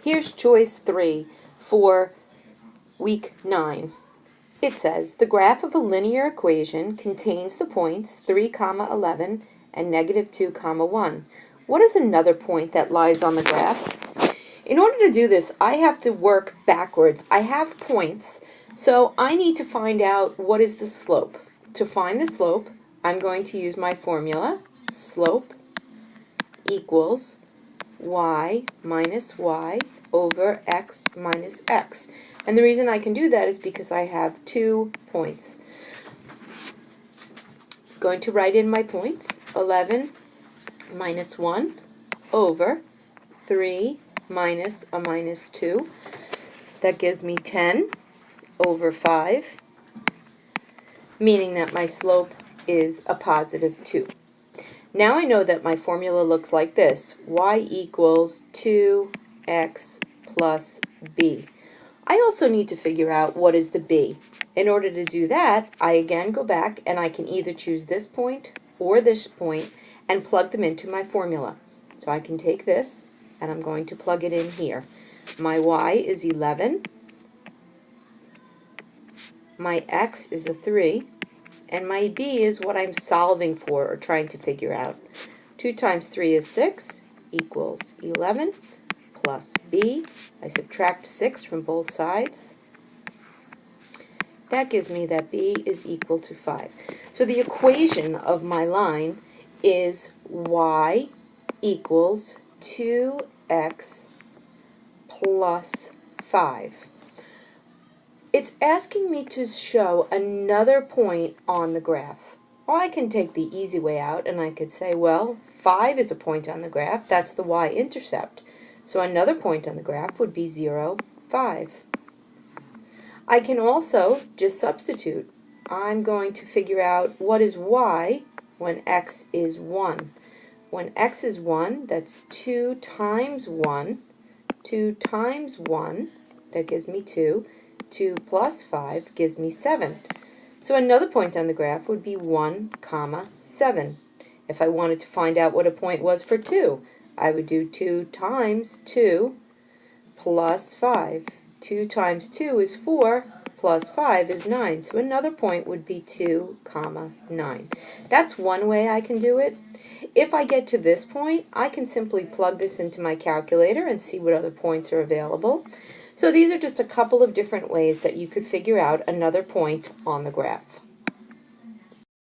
Here's choice 3 for week 9. It says, the graph of a linear equation contains the points 3, 11 and negative 2, 1. What is another point that lies on the graph? In order to do this, I have to work backwards. I have points, so I need to find out what is the slope. To find the slope, I'm going to use my formula. Slope equals y minus y over x minus x. And the reason I can do that is because I have 2 points. I'm going to write in my points. 11 minus 1 over 3 minus a minus 2. That gives me 10 over 5, meaning that my slope is a positive 2. Now I know that my formula looks like this. Y equals 2x plus b. I also need to figure out what is the b. In order to do that, I again go back and I can either choose this point or this point and plug them into my formula. So I can take this and I'm going to plug it in here. My y is 11, my x is a 3, and my b is what I'm solving for or trying to figure out. 2 times 3 is 6 equals 11 plus b. I subtract 6 from both sides. That gives me that b is equal to 5. So the equation of my line is y equals 2x plus 5. It's asking me to show another point on the graph. Or I can take the easy way out and I could say, well, 5 is a point on the graph. That's the y-intercept. So another point on the graph would be 0, 5. I can also just substitute. I'm going to figure out what is y when x is 1. When x is 1, that's 2 times 1. 2 times 1, that gives me 2. 2 plus 5 gives me 7. So another point on the graph would be 1, 7. If I wanted to find out what a point was for 2, I would do 2 times 2 plus 5. 2 times 2 is 4, plus 5 is 9. So another point would be 2, 9. That's one way I can do it. If I get to this point, I can simply plug this into my calculator and see what other points are available. So these are just a couple of different ways that you could figure out another point on the graph.